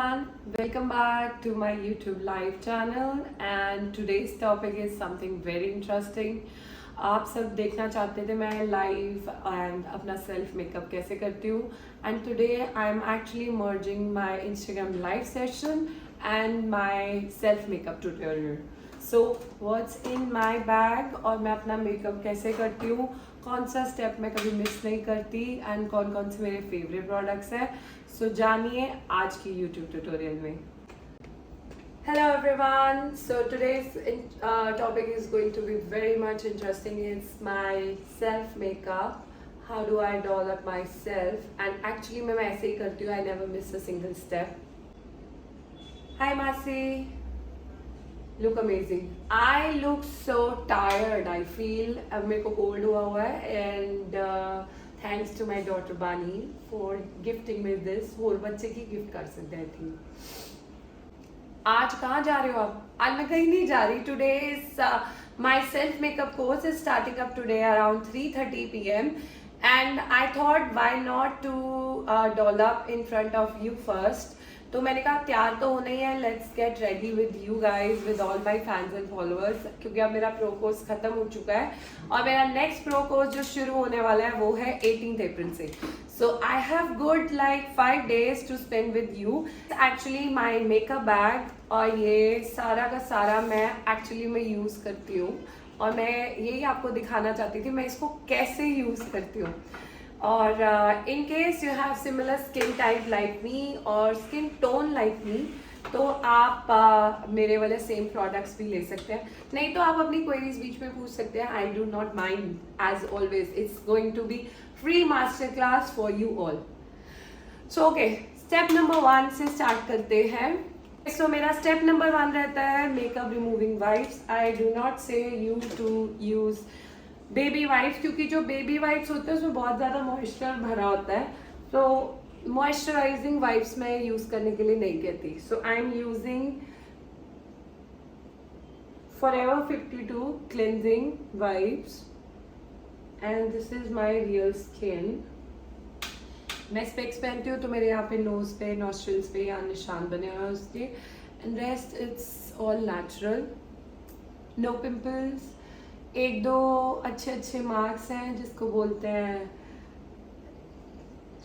everyone, welcome back to my YouTube live channel and today's topic is something very interesting. आप सब देखना चाहते थे मैं लाइव एंड अपना सेल्फ मेकअप कैसे करती हूँ and today I am actually merging my Instagram live session and my self makeup tutorial. So what's in my bag और मैं अपना मेकअप कैसे करती हूँ, कौन सा स्टेप मैं कभी मिस नहीं करती एंड कौन कौन से मेरे फेवरेट प्रोडक्ट्स हैं. सो जानिए आज की यूट्यूब ट्यूटोरियल में. Hello everyone. So today's topic is going to be very much interesting. It's my self makeup. How do I doll up myself? And actually मैं ऐसे ही करती हूँ. I never miss a single step. Hi Masi. Look amazing. I look so tired. I feel मेरे को cold हुआ है and thanks to my daughter Bani for gifting me this. और बच्चे की gift कर सकते हैं I think. आज कहाँ जा रहे हो आप? आज मैं कहीं नहीं जा रही. Today is my self makeup course is starting up today around 3:30 PM and I thought why not to doll up in front of you first. तो मैंने कहा तैयार तो होना ही है, let's get ready with you guys, with all my fans and followers, क्योंकि अब मेरा प्रो कोर्स खत्म हो चुका है और मेरा नेक्स्ट प्रो कोर्स जो शुरू होने वाला है वो है 18 अप्रैल से. So I have good like 5 days to spend with you. Actually my makeup bag और ये सारा का सारा मैं actually मैं यूज़ करती हूँ और मैं यही आपको दिखाना चाहती थी मैं इसको कैसे यूज़ करती हूँ. और in case you have similar skin type like me और skin tone like me तो आप मेरे वाले सेम प्रोडक्ट्स भी ले सकते हैं. नहीं तो आप अपनी क्वेरीज बीच में पूछ सकते हैं. I do not mind as always. It's going to be free master class for you all. So okay, step number 1 से स्टार्ट करते हैं. सो मेरा स्टेप नंबर 1 रहता है makeup removing wipes. I do not say you to use baby wipes, क्योंकि जो baby wipes होते हैं उसमें बहुत ज़्यादा मॉइस्चर भरा होता है. तो मॉइस्चराइजिंग वाइप्स मैं यूज करने के लिए नहीं कहती. So I am using Forever 52 cleansing wipes and this is my real skin. मैं स्पेक्स पहनती हूँ तो मेरे यहाँ पे नोज पे नॉस्ट्रिल्स पे यहाँ निशान बने हुए हैं उसके and rest it's all natural. No pimples. एक दो अच्छे मार्क्स हैं जिसको बोलते हैं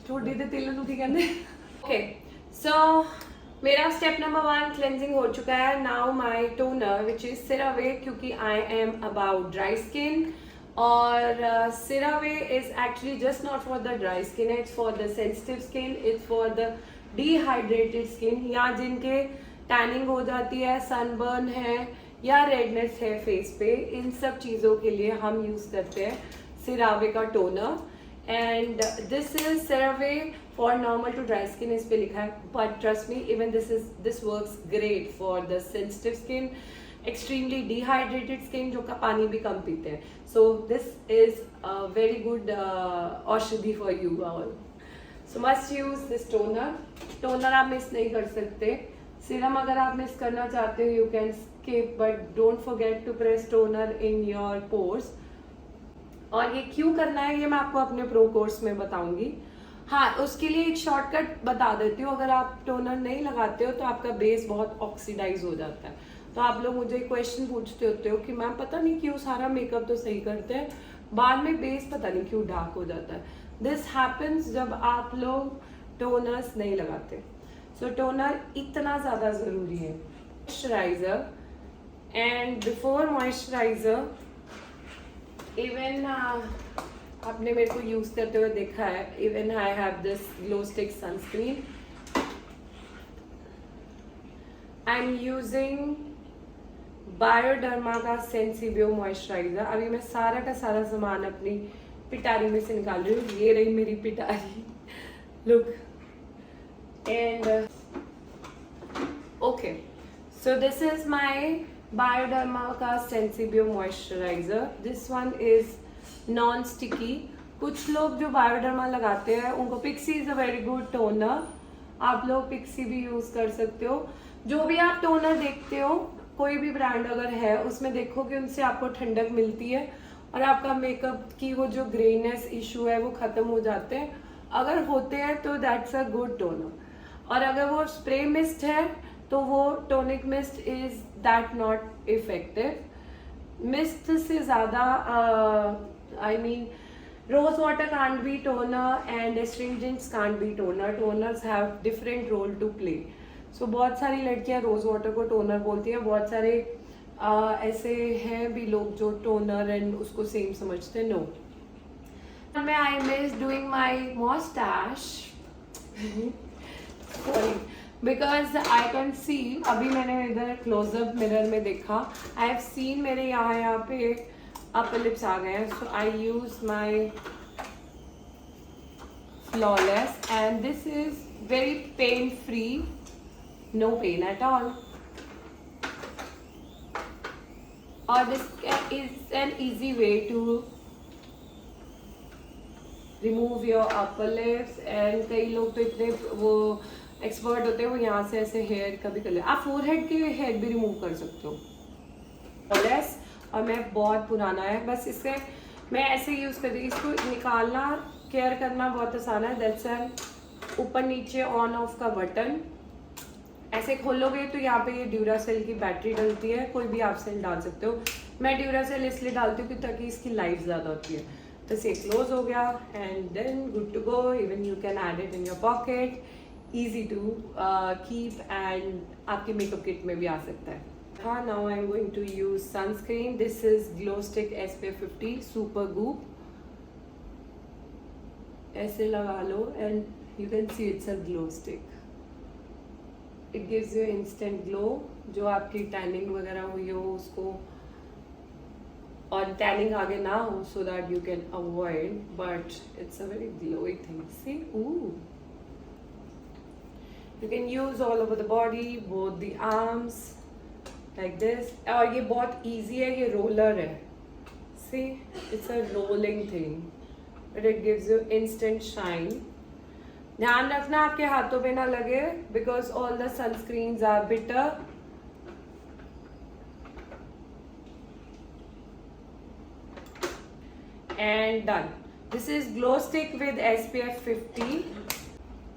छोटी दे तिल ठीक है. ओके, सो मेरा स्टेप नंबर 1 क्लेंजिंग हो चुका है. Now my toner which is CeraVe, क्योंकि I am about dry skin और CeraVe is actually just not for the dry skin, it's for the sensitive skin, it's for the dehydrated skin या जिनके tanning हो जाती है, sunburn है या redness है फेस पे. इन सब चीज़ों के लिए हम यूज़ करते हैं CeraVe का toner. And this is CeraVe for normal to dry skin इस पे लिखा है, but trust me even this works great for the sensitive skin, extremely dehydrated skin जो का पानी भी कम पीते हैं. So this is very good औषधि for you all. So must use this toner. Toner आप मिस नहीं कर सकते. सीरम अगर आप मिस करना चाहते हो you can skip, but don't forget to press toner in your pores. और ये क्यों करना है ये मैं आपको अपने प्रो कोर्स में बताऊंगी. हाँ, उसके लिए एक शॉर्टकट बता देती हूँ. अगर आप टोनर नहीं लगाते हो तो आपका बेस बहुत ऑक्सीडाइज हो जाता है. तो आप लोग मुझे क्वेश्चन पूछते होते हो कि मैम पता नहीं क्यों सारा मेकअप तो सही करते हैं, बाद में बेस पता नहीं क्यों डार्क हो जाता है. दिस हैपन्स जब आप लोग टोनर्स नहीं लगाते. सो टोनर इतना ज़्यादा ज़रूरी है. Moisturiser and before moisturiser even आपने मेरे को यूज करते हुए देखा है. Even I have this glow stick sunscreen. I am using Bioderma का सेंसिबियो मॉइस्चराइजर. अभी मैं सारा का सारा सामान अपनी पिटारी में से निकाल रही हूँ. ये रही मेरी पिटारी. Look and okay, so this is my Bioderma का Sensibio moisturiser. This one is non sticky. कुछ लोग जो बायोडर्मा लगाते हैं उनको Pixi is a very good toner. आप लोग पिक्सी भी यूज कर सकते हो. जो भी आप टोनर देखते हो कोई भी ब्रांड अगर है उसमें देखो कि उनसे आपको ठंडक मिलती है और आपका मेकअप की वो जो ग्रेनेस इशू है वो खत्म हो जाते हैं. अगर होते हैं तो दैट्स अ गुड टोनर. और अगर वो स्प्रे मिस्ट है तो वो tonic mist is that not effective. Mist से ज़्यादा I mean rose water can't be toner and astringents can't be toner. Toners have different role to play. So बहुत सारी लड़कियां रोज वाटर को टोनर बोलती हैं, बहुत सारे ऐसे हैं भी लोग जो टोनर एंड उसको सेम समझते हैं। नो, मैं I miss doing my moustache sorry because I can see, अभी मैंने इधर क्लोजअप मिरर में देखा, आई हैव सीन मेरे यहाँ पे upper lips आ गए हैं. So I use my Flawless and this is very pain free, no pain at all. Or this is an easy way to remove your upper lips. And कई लोग तो इतने वो एक्सपर्ट होते हैं, वो यहाँ से ऐसे हेयर का भी कर ले, आप फोरहेड के हेयर भी रिमूव कर सकते हो. Flawless और मैं बहुत पुराना है, बस इससे मैं ऐसे यूज़ करती हूँ. इसको निकालना, केयर करना बहुत आसान है. दैट्स एन ऊपर नीचे ऑन ऑफ का बटन, ऐसे खोलोगे तो यहाँ पे ये ड्यूरासेल की बैटरी डलती है, कोई भी आप सेल डाल सकते हो. मैं ड्यूरासेल इसलिए डालती हूँ कि ताकि इसकी लाइफ ज़्यादा होती है. तो ये क्लोज हो गया and then good to go. Even you can add it in your pocket, easy to keep and आपके मेकअप किट में भी आ सकता है. Now I'm going to use sunscreen. This is Glow Stick SPF 50 Super Goop. ऐसे लगा लो and you can see it's a glow stick. It gives you instant glow. जो आपकी tanning वगैरह हुई हो उसको, और टैनिंग आगे ना हो, so that you can avoid, but it's a very glowy thing. See, ooh. You can use all over the body, both the arms. Like this. और ये बहुत easy है, ये रोलर है. See, it's a rolling thing, but it gives you instant shine. ध्यान रखना आपके हाथों पे ना लगे because all the sunscreens are bitter. And done. This is Glow Stick with SPF 50.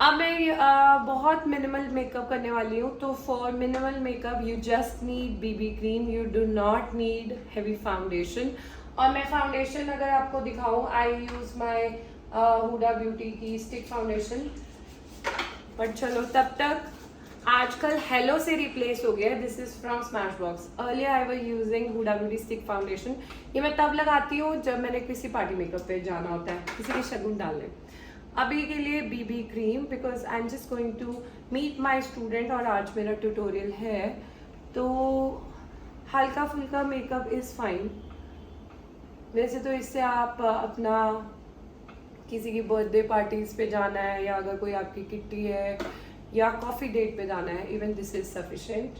अब मैं बहुत मिनिमल मेकअप करने वाली हूँ. तो for minimal makeup you just need BB cream, you do not need heavy foundation. और मैं फाउंडेशन अगर आपको दिखाऊँ, I use my Huda Beauty की स्टिक फाउंडेशन. बट चलो, तब तक आजकल हेलो से रिप्लेस हो गया. This is from Smashbox. Earlier I were using Huda Beauty stick foundation. ये मैं तब लगाती हूँ जब मैंने किसी पार्टी मेकअप पे जाना होता है, किसी की शगुन डालने. अभी के लिए BB cream, because I am just going to meet my student और आज मेरा ट्यूटोरियल है. तो हल्का फुल्का मेकअप इज़ फाइन. वैसे तो इससे आप अपना किसी की बर्थडे पार्टीज पे जाना है, या अगर कोई आपकी किट्टी है, या कॉफ़ी डेट पे जाना है, इवन दिस इज सफिशेंट.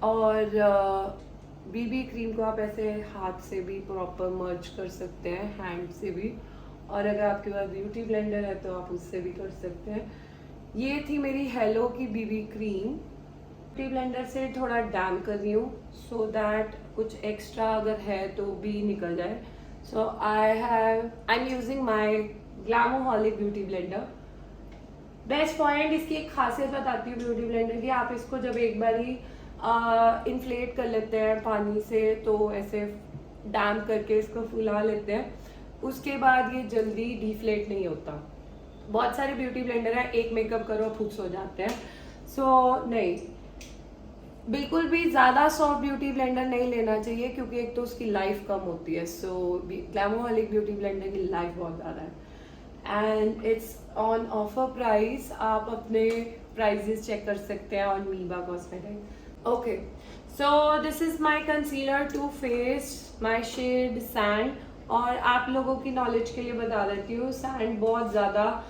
और बीबी क्रीम को आप ऐसे हाथ से भी प्रॉपर मर्ज कर सकते हैं, हैंड से भी, और अगर आपके पास ब्यूटी ब्लेंडर है तो आप उससे भी कर सकते हैं. ये थी मेरी हेलो की बीबी क्रीम. ब्यूटी ब्लेंडर से थोड़ा डैम कर रही हूँ सो दैट कुछ एक्स्ट्रा अगर है तो भी निकल जाए. So I am using my Glamoholic beauty blender. Best point, इसकी एक खासियत बताती हूँ ब्यूटी ब्लेंडर की. आप इसको जब एक बार ही इन्फ्लेट कर लेते हैं पानी से, तो ऐसे डैम करके इसको फुला लेते हैं, उसके बाद ये जल्दी डिफ्लेट नहीं होता. बहुत सारे ब्यूटी ब्लेंडर हैं, एक मेकअप करो फुक्स हो जाते हैं. सो नहीं, बिल्कुल भी ज़्यादा सॉफ्ट ब्यूटी ब्लेंडर नहीं लेना चाहिए, क्योंकि एक तो उसकी लाइफ कम होती है. सो ग्लैमोहॉलिक ब्यूटी ब्लेंडर की लाइफ बहुत ज़्यादा है and it's on offer price. आप अपने प्राइजेस चेक कर सकते हैं on Meeba cosmetic. Okay, so this is my concealer Too Face, my shade sand. और आप लोगों की नॉलेज के लिए बता देती हूँ, सैंड बहुत ज़्यादा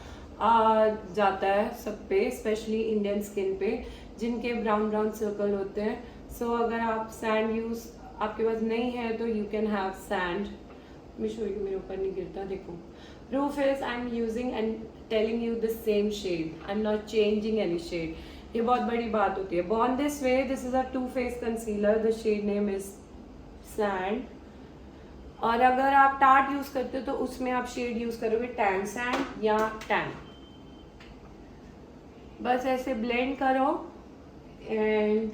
जाता है सब पे, स्पेशली इंडियन स्किन पे जिनके ब्राउन ब्राउन सर्कल होते हैं. सो अगर आप सैंड यूज़ आपके पास नहीं है तो यू कैन हैव सैंड. मैं शो यू, मेरे ऊपर नहीं गिरता, देखो. Proof is I am using and telling you the same shade, I am not changing any shade. ये बहुत बड़ी बात होती है. Born This Way, this is a Too Faced concealer, the shade name is sand. और अगर आप tart use करते हो तो उसमें आप शेड यूज़ करोगे टैन सैंड या टैन. बस ऐसे ब्लेंड करो एंड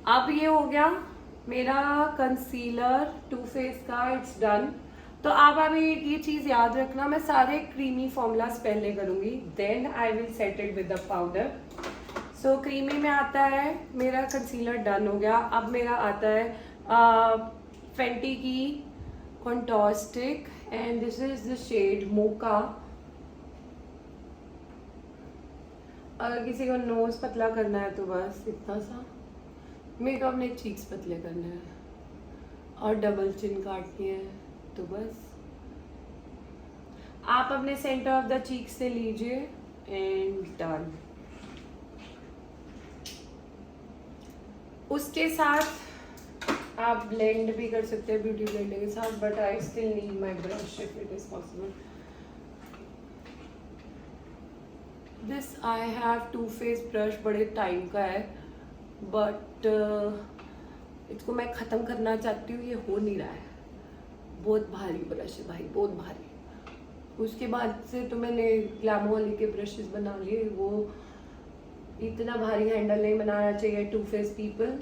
अब ये हो गया मेरा कंसीलर टू फेस का, इट्स डन। तो आप अभी ये चीज़ याद रखना, मैं सारे क्रीमी फॉर्मूलाज पहले करूँगी, then I will set it with the powder. So creamy में आता है मेरा कंसीलर डन हो गया। अब मेरा आता है फेंटी की contour stick and this is the shade mocha. अगर किसी को नोज पतला करना है तो बस इतना सा, मेरे को अपने चीक्स पतले करने हैं और डबल चिन काटनी है तो बस आप अपने सेंटर ऑफ द चीक से लीजिए एंड डन। उसके साथ आप ब्लेंड भी कर सकते हैं ब्यूटी ब्लेंडर के साथ, but I still need my brush if it is possible. This I have Too Faced brush, बड़े टाइम का है बट इसको मैं ख़त्म करना चाहती हूँ, ये हो नहीं रहा है। बहुत भारी ब्रश है भाई, बहुत भारी। उसके बाद से तो मैंने ग्लैमोली के ब्रशेस बना लिए, वो इतना भारी हैंडल नहीं बनाना चाहिए टू फेस पीपल।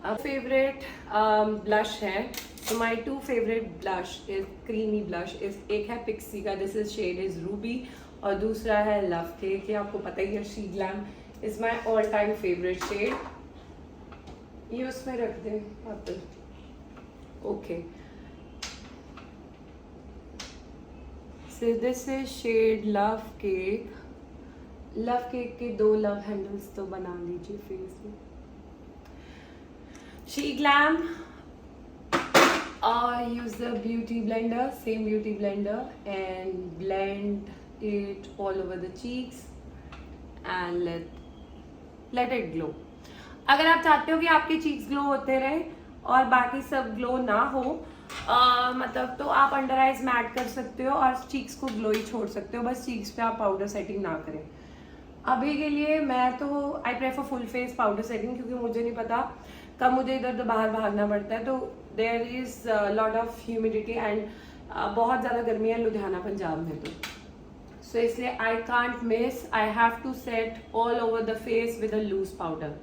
अब फेवरेट ब्लश है, तो my two favourite blush is creamy blush is, एक है पिक्सी का, this is shade is Ruby, और दूसरा है लव केक। ये आपको पता ही है, SheGlam is my all time favourite shade. ये उसमें रख दे आप, okay. So this is shade love cake. Love cake के 2 लव हैंडल्स तो बना लीजिए फेस में। SheGlam use the beauty blender, same beauty blender, and blend it all over the cheeks and let it glow. अगर आप चाहते हो कि आपके चीक्स ग्लो होते रहे और बाकी सब ग्लो ना हो, मतलब तो आप अंडर आइज मैट कर सकते हो और चीक्स को ग्लो ही छोड़ सकते हो, बस चीक्स पे आप पाउडर सेटिंग ना करें। अभी के लिए मैं तो I prefer full face powder setting, क्योंकि मुझे नहीं पता कब मुझे इधर उधर बाहर भागना पड़ता है, तो there is lot of humidity and बहुत ज़्यादा गर्मी है लुधियाना पंजाब में, तो सो इसलिए I can't miss, I have to set all over the face with a loose powder.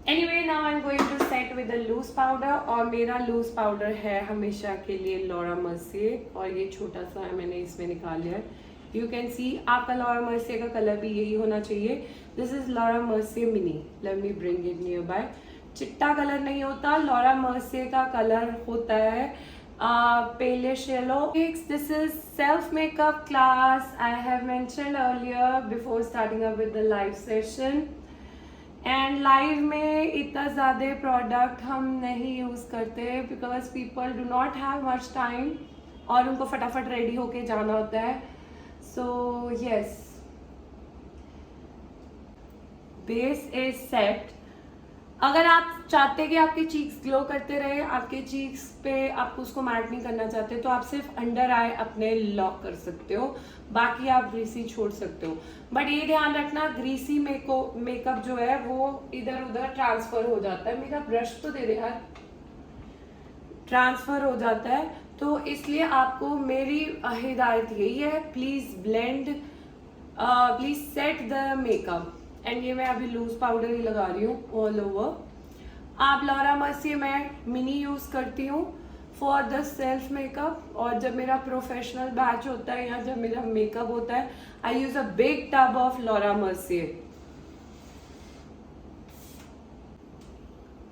Anyway now I am going to set with a loose powder, और मेरा loose powder है हमेशा के लिए लॉरा मर्सियर, और ये छोटा सा है, मैंने इसमें निकाल लिया है। यू कैन सी आपका लॉरा मर्सियर का कलर भी यही होना चाहिए। This is Laura Mercier mini, let me bring it near by. चिट्टा कलर नहीं होता, लॉरा मर्सियर का कलर होता है palish yellow. This is self makeup class I have mentioned earlier before starting up with the live session. And live में इतना ज़्यादा product हम नहीं यूज़ करते because people do not have much time और उनको फटाफट रेडी होके जाना होता है। So yes, base is set. अगर आप चाहते कि आपके चीक्स ग्लो करते रहे, आपके चीक्स पे आप उसको मैट नहीं करना चाहते, तो आप सिर्फ अंडर आई अपने लॉक कर सकते हो, बाकी आप ग्रीसी छोड़ सकते हो। बट ये ध्यान रखना, ग्रीसी मेकअप जो है वो इधर उधर ट्रांसफर हो जाता है। मेरा ब्रश तो दे दे यार, ट्रांसफर हो जाता है, तो इसलिए आपको मेरी हिदायत यही है, please blend, please set the makeup. And ये मैं अभी लूज पाउडर ही लगा रही हूँ ऑल ओवर। आप लॉरा मर्सियर मैं मिनी यूज करती हूँ फॉर द सेल्फ मेकअप, और जब मेरा प्रोफेशनल बैच होता है या जब मेरा मेकअप होता है, I use a big tub of Laura Mercier.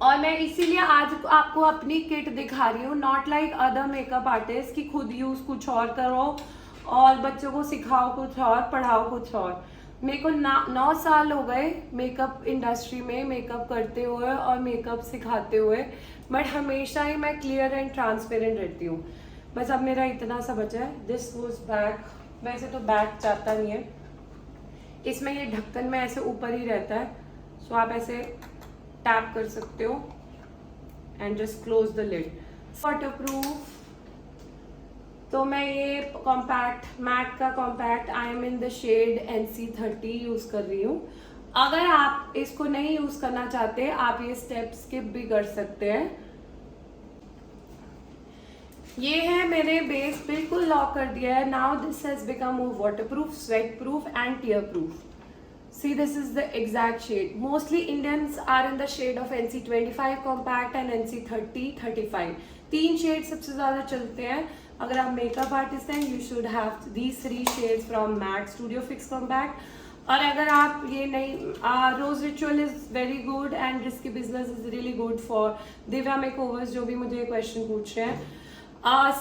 और मैं इसीलिए आज आपको अपनी किट दिखा रही हूँ, not like other makeup artist कि खुद यूज कुछ और करो और बच्चों को सिखाओ कुछ और, पढ़ाओ कुछ और। मेरे को 9 साल हो गए मेकअप इंडस्ट्री में मेकअप करते हुए और मेकअप सिखाते हुए, बट हमेशा ही मैं क्लियर एंड ट्रांसपेरेंट रहती हूँ। बस अब मेरा इतना सा बचा है। दिस वाज बैक, वैसे तो बैक जाता नहीं है, इसमें ये ढक्कन में ऐसे ऊपर ही रहता है, सो आप ऐसे टैप कर सकते हो and just close the lid. Waterproof, तो मैं ये कॉम्पैक्ट मैट का compact I am in the shade NC30 use कर रही हूँ। अगर आप इसको नहीं यूज करना चाहते, आप ये स्टेप स्किप भी कर सकते हैं। ये है, मैंने बेस बिल्कुल लॉक कर दिया है. Now this has become waterproof, sweatproof and tearproof. See, this is the exact shade. Mostly Indians are in the shade of NC25 compact and NC30 35. तीन शेड सबसे ज्यादा चलते हैं. अगर आप मेकअप आर्टिस्ट हैं, you should have these three shades from MAC Studio Fix Compact. और अगर आप ये नहीं, Rose Ritual is very good and Risky Business is really good for Divya makeovers, जो भी मुझे क्वेश्चन पूछ रहे हैं.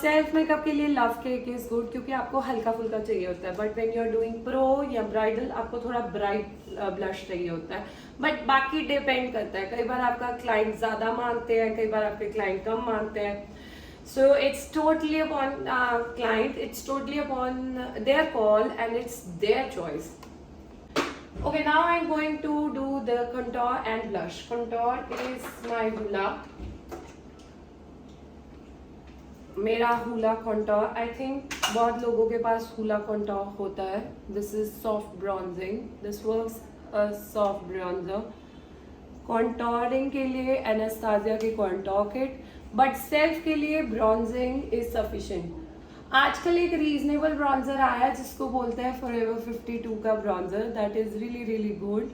सेल्फ मेकअप के लिए लव केक इज गुड, क्योंकि आपको हल्का फुल्का चाहिए होता है. But when you are doing pro या ब्राइडल, आपको थोड़ा ब्राइट ब्लश चाहिए होता है. बट बाकी डिपेंड करता है, कई बार आपका क्लाइंट ज्यादा मांगते हैं, कई बार आपके क्लाइंट कम मांगते हैं. So it's totally upon client, it's totally upon their call and it's their choice. Okay, now I'm going to do the contour and blush. Contour is my Hoola. मेरा Hoola contour. I think बहुत लोगों के पास Hoola contour होता है. This is soft bronzing. This works a soft bronzer. Contouring के लिए Anastasia की contour kit, but self के लिए bronzing is sufficient. आजकल एक रीजनेबल ब्रॉन्जर आया है जिसको बोलते हैं फॉरएवर 52 का bronzer. That is really really good.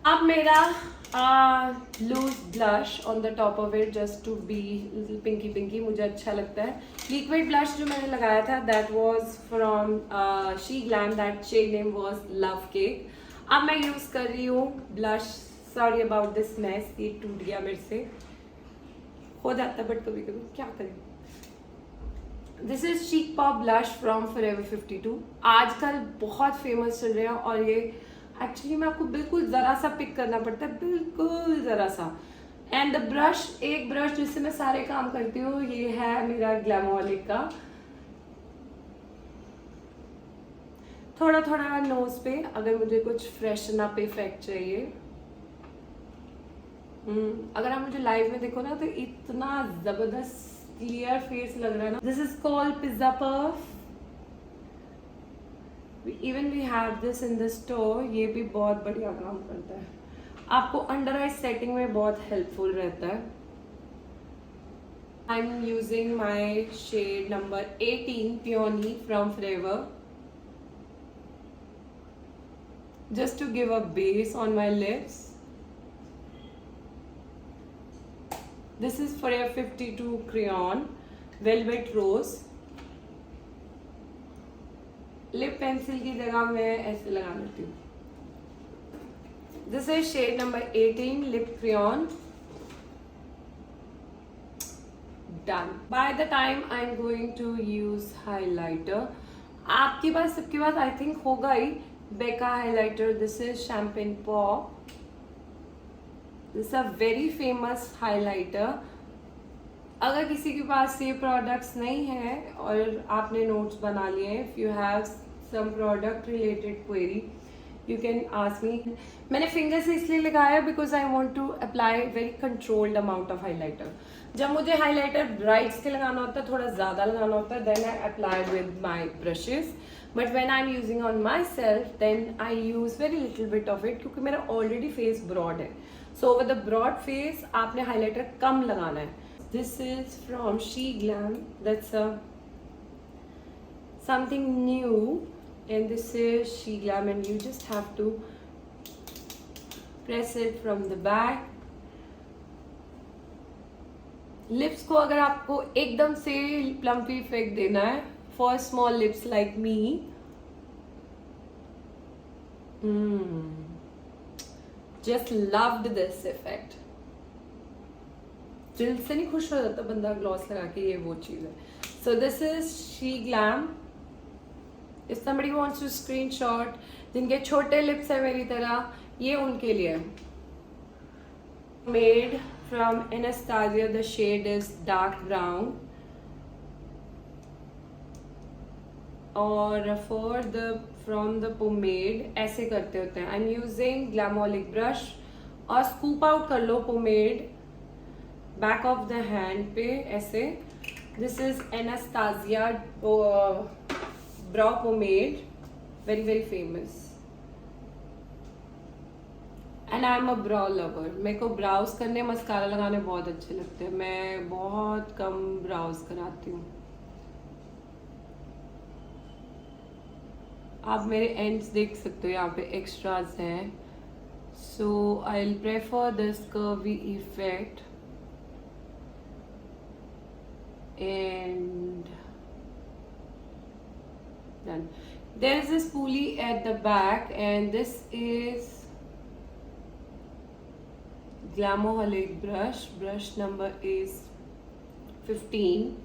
अब मेरा loose blush on the top of it, just to be little pinky pinky, मुझे अच्छा लगता है. लिक्विड ब्लश जो मैंने लगाया था that was from she glam, that shade name was love cake. अब मैं यूज कर रही हूँ blush. Sorry about this mess, ये टूट गया मेरे से, हो जाता है बट कभी कभी क्या करें. This is cheek pop blush from forever 52. आजकल बहुत फेमस चल रहे हैं और ये एक्चुअली में आपको बिल्कुल जरा सा पिक करना पड़ता है, बिल्कुल जरा सा. एंड द ब्रश, एक ब्रश जिससे मैं सारे काम करती हूँ, ये है मेरा ग्लैमोलिक का. थोड़ा थोड़ा नोज पे अगर मुझे कुछ फ्रेशन अप इफेक्ट चाहिए. अगर आप मुझे लाइव में देखो ना तो इतना जबरदस्त क्लियर फेस लग रहा है ना. This is called pizza puff. Even we have this in the store. ये भी बहुत बढ़िया काम करता है, आपको अंडर आई सेटिंग में बहुत हेल्पफुल रहता है. I am using my shade number 18 peony from Forever, just to give a base on my lips. This is Forever 52 crayon, velvet rose. Lip pencil की जगह मैं ऐसे लगा लेती हूँ. This is shade number 18 lip crayon. Done. By the time I'm going to use highlighter, आपके पास सबके पास I think होगा ही Becca highlighter. This is Champagne Pop. This is a very famous highlighter. अगर किसी के पास ये प्रोडक्ट्स नहीं है और आपने नोट्स बना लिए हैं, if you have some product related query, you can ask me. मैंने फिंगर से इसलिए लगाया because I want to apply very controlled amount of highlighter. जब मुझे हाइलाइटर ब्राइट्स के लगाना होता है, थोड़ा ज़्यादा लगाना होता है, then I apply with my brushes. But when I'm using on myself, then I use very little bit of it, क्योंकि मेरा already face broad है. So over the broad face आपने हाइलाइटर कम लगाना है. This is from She Glam. That's a something new, and this is She Glam, and you just have to press it from the back. Lips को अगर आपको एकदम से plumpy effect देना है, for small lips like me, just loved this effect. दिल से नहीं खुश हो जाता बंदा ग्लॉस लगा के, ये वो चीज है. So this is She Glam. If somebody wants to screenshot, जिनके छोटे लिप्स है मेरी तरह, ये उनके लिए. Made from Anastasia, the shade is dark brown. और for the from the pomade ऐसे करते होते हैं. I'm using Glamolic brush और scoop out कर लो pomade back of the hand पे ऐसे. This is Anastasia brow pomade, very very famous. And I am a brow lover. मेरे को ब्राउज करने, मस्कारा लगाने बहुत अच्छे लगते हैं। मैं बहुत कम ब्राउज कराती हूँ। आप मेरे एंड्स देख सकते हो, यहाँ पे एक्स्ट्राज हैं। So I will prefer this curvy effect and done. There is a spoolie at the back and this is Glamaholic brush number is 15.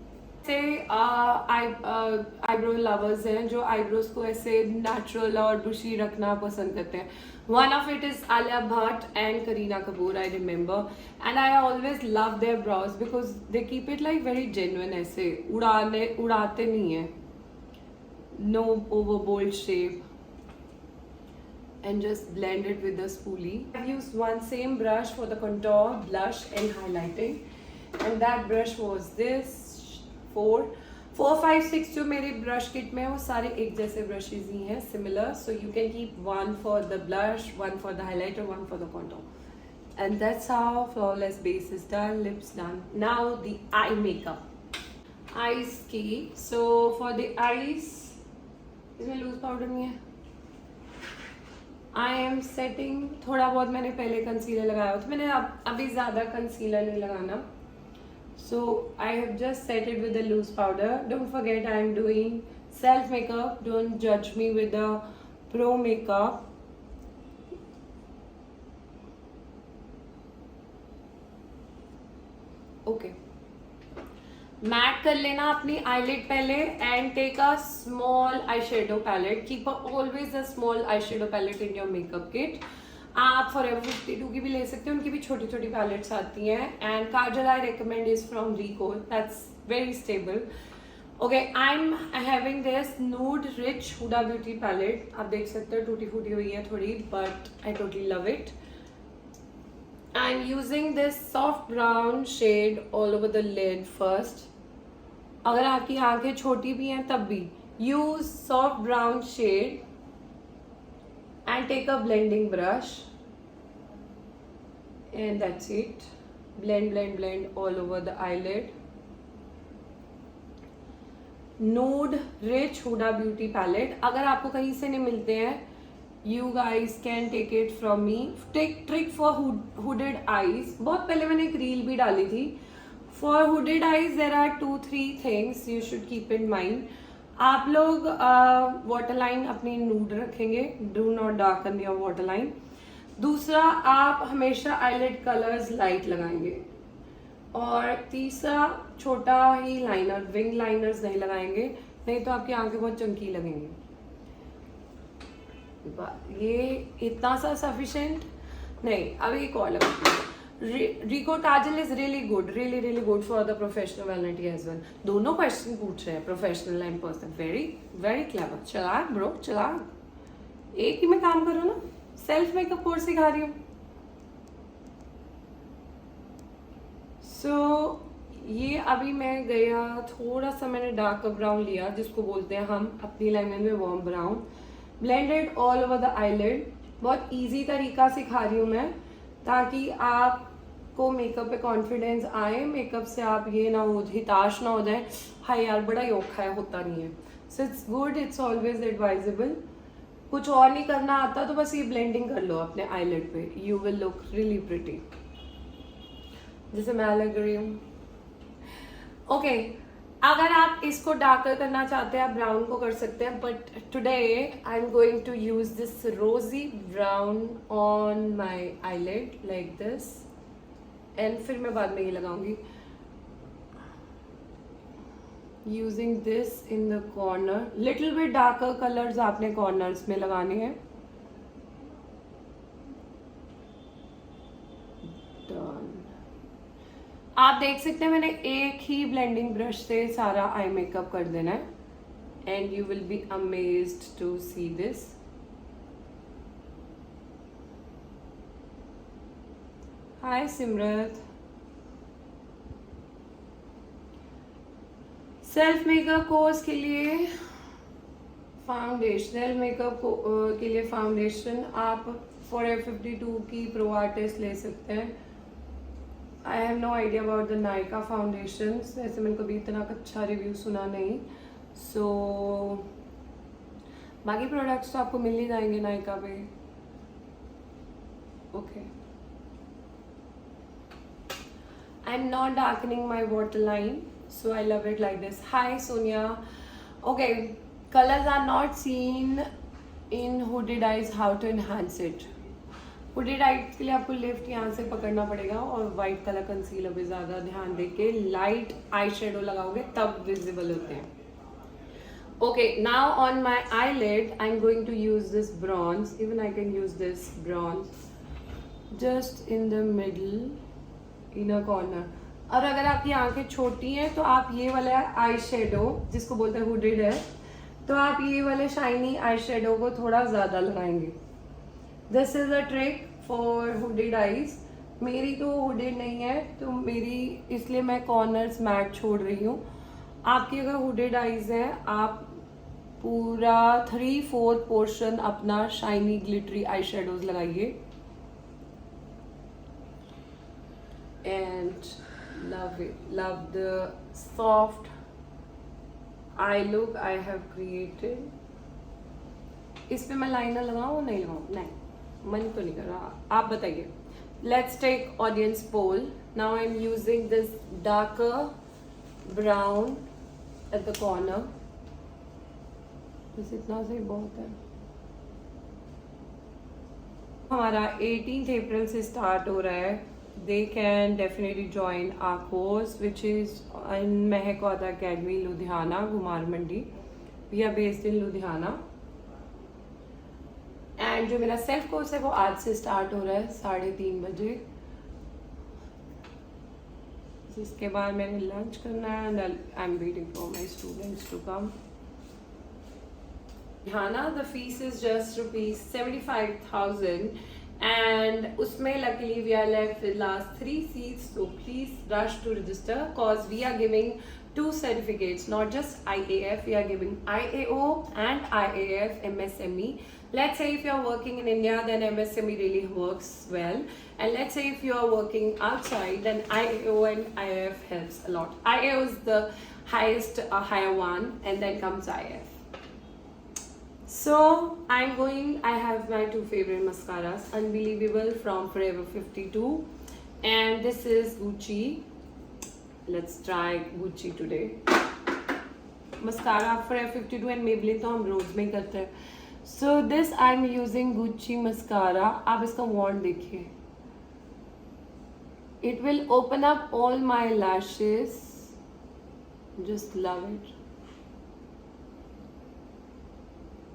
से आईब्रो लवर्स हैं जो आईब्रोज को ऐसे नेचुरल और बुशी रखना पसंद करते हैं। One of it is Alia Bhatt and Kareena Kapoor, I remember, and I always love their brows because they keep it like very genuine, ऐसे उड़ाते नहीं है, no over bold shape, and just blend it with the spoolie. I've used one same brush for the contour, blush and highlighting, and that brush was this 4, 5, 6 जो मेरे brush kit में है वो सारे एक जैसे ब्रशेज ही हैं, similar, so you can keep one for the blush, one for the highlighter, one for the contour, and that's how flawless base is done, lips done. Now the eye makeup, eyes की, so for the eyes इसमें loose powder नहीं है। I M setting, थोड़ा बहुत मैंने पहले concealer लगाया था, मैंने अभी ज़्यादा कंसीलर नहीं लगाना। So I have just set it with the loose powder. Don't forget I am doing self makeup. Don't judge me with the pro makeup. Okay. Matte कर लेना अपनी eyelid पहले and take a small eyeshadow palette. Keep always a small eyeshadow palette in your makeup kit. आप Forever 52 की भी ले सकते हैं, उनकी भी छोटी छोटी पैलेट्स आती हैं। And kajal I recommend is from Rico, that's very stable. Okay, I am having this nude rich Huda Beauty palette. आप देख सकते हो टूटी फूटी हुई है थोड़ी, but I totally love it. I am using this soft brown shade all over the lid first. अगर आपकी आंखें छोटी भी हैं तब भी use soft brown shade and take a blending brush and that's it. Blend all over the eyelid. Nude Rich Huda Beauty Palette. अगर आपको कहीं से नहीं मिलते हैं, you guys can take it from me. Trick for hooded eyes. बहुत पहले मैंने एक रील भी डाली थी। For hooded eyes there are 2-3 things you should keep in mind. आप लोग वाटर लाइन अपनी नूड रखेंगे, do not darken your water line. दूसरा, आप हमेशा आईलिड कलर्स लाइट लगाएंगे। और तीसरा, छोटा ही लाइनर, विंग लाइनर्स नहीं लगाएंगे, नहीं तो आपकी आंखें बहुत चमकी लगेंगी। ये इतना सा सफिशिएंट नहीं, अभी एक और लगाती हूँ। Rico Tajal is really good for the professional vanity as well. दोनों क्वेश्चन पूछ रहे हैं, professional and personal. Very clever, चलाक ब्रो, चलाक। एक ही में काम करो ना, सेल्फ मेकअप कोर्स सिखा रही हूँ। सो ये अभी मैं गया, थोड़ा सा मैंने डार्क ब्राउन लिया, जिसको बोलते हैं हम अपनी लैंग्वेज में warm brown. Blended all over the eyelid. बहुत ईजी तरीका सिखा रही हूँ मैं, ताकि आप को मेकअप पे कॉन्फिडेंस आए, मेकअप से आप ये ना हो, हिताश ना हो जाए, हाय यार बड़ा ही औखा है, होता नहीं है। So it's good, it's always advisable. कुछ और नहीं करना आता तो बस ये ब्लेंडिंग कर लो अपने आईलिड पे, you will look really pretty, जैसे मैं लग रही हूँ। ओके, अगर आप इसको डार्कर करना चाहते हैं, आप ब्राउन को कर सकते हैं, but today I am going to use this rosy brown on my eyelid like this, and फिर मैं बाद में ये लगाऊंगी। Using this in the corner, little bit darker colours आपने कॉर्नर्स में लगाने हैं। डन। आप देख सकते हैं मैंने एक ही ब्लेंडिंग ब्रश से सारा आई मेकअप कर देना है, and you will be amazed to see this. Hi Simrat. Self makeup course के लिए फाउंडेशन, सेल्फ मेकअप के लिए फाउंडेशन आप Forever 52 की प्रो आर्टिस्ट ले सकते हैं. I have no idea about the Nykaa foundations. वैसे मैंने कभी इतना अच्छा रिव्यू सुना नहीं. सो बाकी प्रोडक्ट्स तो आपको मिल ही जाएंगे नायका पे. Okay. I am not darkening my waterline, so I love it like this. Hi Sonia. Okay, colours are not seen in hooded eyes. How to enhance it. Hooded eyes के लिए आपको लिफ्ट यहाँ से पकड़ना पड़ेगा और वाइट कलर कंसीलर पे ज़्यादा ध्यान देके लाइट आई शेडो लगाओगे तब विजिबल होते हैं. Okay, now on my eyelid, I'm going to use this bronze. Even I can use this bronze just in the middle, inner corner. और अगर आपकी आंखें छोटी हैं तो आप ये वाला आई शेडो जिसको बोलते हैं हुडेड है, तो आप ये वाले शाइनी आई शेडो को थोड़ा ज़्यादा लगाएंगे. This is a trick for hooded eyes. मेरी तो हुडेड नहीं है तो मेरी इसलिए मैं कॉर्नर्स मैट छोड़ रही हूँ. आपकी अगर हुडेड आईज है आप पूरा 3/4 पोर्शन अपना शाइनी ग्लिटरी आई शेडोज लगाइए. And love the soft I look I have created. इस पे मैं लाइनर लगाऊं नहीं लगाऊं? नहीं, मन तो नहीं कर रहा. आप बताइए. Let's take audience poll. Now I am using this darker brown at the corner. बस इतना से बहुत है. हमारा 18th अप्रैल से स्टार्ट हो रहा है. They can definitely join our course which is in Mehak Auda academy Ludhiana, Ghumar Mandi. We are based in Ludhiana. And जो मेरा सेल्फ कोर्स है वो आज से स्टार्ट हो रहा है 3:30 बजे. जिसके बाद मैंने लंच करना है and I am waiting for my students to come. Hana, the fees is just ₹75,000 and उसमें luckily we are left with last 3 seats, so please rush to register cause we are giving 2 certificates, not just IAF, we are giving IAO and IAF MSME. Let's say if you are working in India then MSME really works well, and let's say if you are working outside then IAO and IAF helps a lot. IAO is the highest higher one and then comes IAF. So I have my 2 favorite mascaras, Unbelievable from Forever 52 and this is Gucci. Let's try Gucci today. Mascara Forever 52 and Maybelline तो हम रोज में करते हैं. So this I'm using Gucci mascara. आप इसका wand देखिए. It will open up all my lashes. Just love it.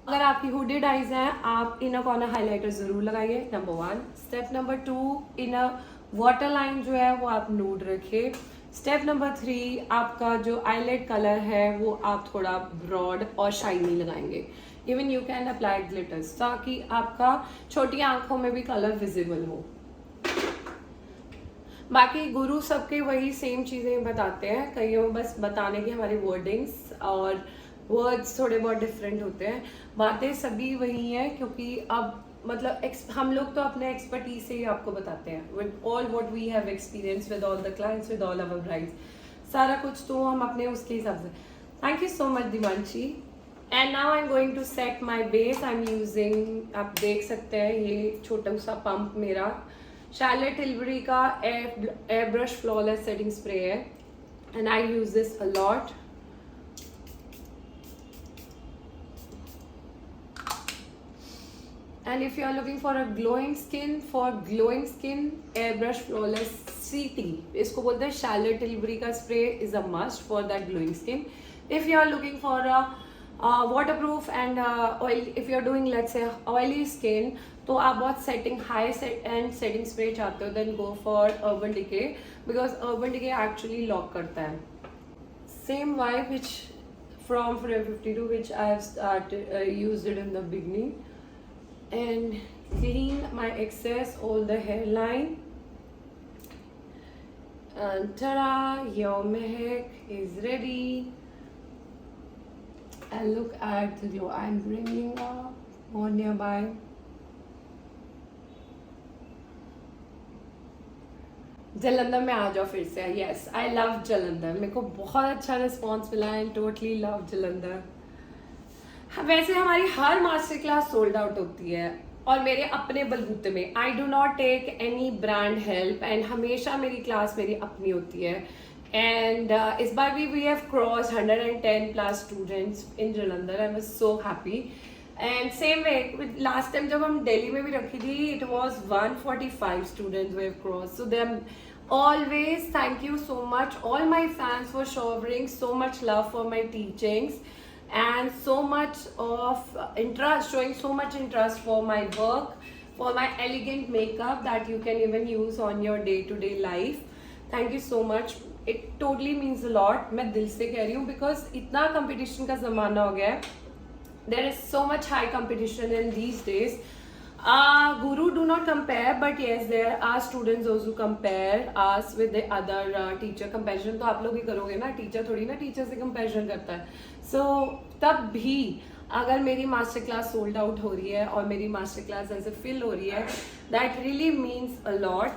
अगर आपकी हुडेड आइज हैं आप इनर कॉर्नर हाइलाइटर जरूर लगाइए. Number 1. Step number 2, inner water line जो है वो आप नूड रखिए. स्टेप नंबर 3, आपका जो आईलेट कलर है वो आप थोड़ा ब्रॉड और शाइनी लगाएंगे. Even you can apply glitters ताकि आपका छोटी आंखों में भी कलर विजिबल हो. बाकी गुरु सबके वही सेम चीज़ें बताते हैं. कईयों बस बताने की हमारे वर्डिंग्स और वर्ड्स थोड़े बहुत डिफरेंट होते हैं. बातें सभी वही हैं क्योंकि अब मतलब हम लोग तो अपने एक्सपर्टीज से ही आपको बताते हैं. With all what we have experience with all the clients with all our brides, सारा कुछ तो हम अपने उसके हिसाब से. Thank you so much Divanshi. And now I am going to set my base. I am using, आप देख सकते हैं ये छोटा सा पंप मेरा शार्लेट टिलबरी का air brush flawless setting spray है and I use this a lot. And if you are looking for a glowing skin, airbrush flawless CT, इसको बोलते हैं Charlotte Tilbury का spray is a must for that glowing skin. If you are looking for a waterproof and oil, if you are doing let's say oily skin, तो आप बहुत setting high and setting spray चाहते हो, then go for Urban Decay because Urban Decay actually lock करता है. Same vibe which from Forever 52 which I have started used it in the beginning. And clean my excess all the hairline and ta-da, your Mehak is ready. And look at the glow I'm bringing up more nearby. Jalandhar में आ जाओ फिर से. Yes, I love Jalandhar. मेरे को बहुत अच्छा response मिला and totally love Jalandhar. वैसे हमारी हर मास्टर क्लास सोल्ड आउट होती है और मेरे अपने बलबूते में. I do not take any brand help and हमेशा मेरी क्लास मेरी अपनी होती है. एंड इस बार भी we have cross 110 plus students in Jalandhar. I was so happy. And same way last time जब हम दिल्ली में भी रखी थी, it was 145 students we have cross. So they always thank you so much all my fans for showering so much love for my teachings and so much of interest, showing so much interest for my work, for my elegant makeup that you can even use on your day to day life. Thank you so much. It totally means a lot. मैं दिल से कह रही हूँ because इतना competition का ज़माना हो गया है. There is so much high competition in these days. Guru do not compare, but yes, there are students those who compare us with the other teacher. Comparison तो आप लोग ही करोगे ना, टीचर थोड़ी ना टीचर से कंपैरिजन करता है. So तब भी अगर मेरी मास्टर क्लास सोल्ड आउट हो रही है और मेरी मास्टर क्लास ऐसे फिल हो रही है, that really means a lot.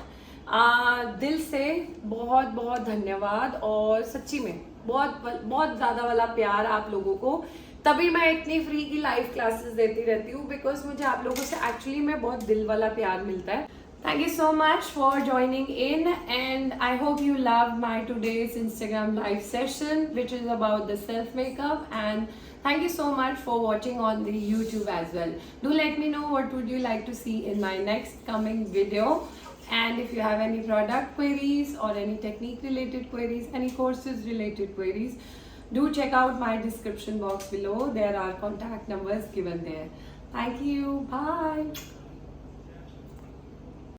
दिल से बहुत बहुत धन्यवाद और सच्ची में बहुत बहुत ज़्यादा वाला प्यार आप लोगों को. तभी मैं इतनी फ्री की लाइव क्लासेस देती रहती हूँ बिकॉज मुझे आप लोगों से एक्चुअली में बहुत दिल वाला प्यार मिलता है. Thank you so much for joining in and I hope you loved my today's Instagram live session which is about the self makeup, and thank you so much for watching on the YouTube as well. Do let me know what would you like to see in my next coming video, and if you have any product queries or any technique related queries, any courses related queries, do check out my description box below. There are contact numbers given there. Thank you. Bye.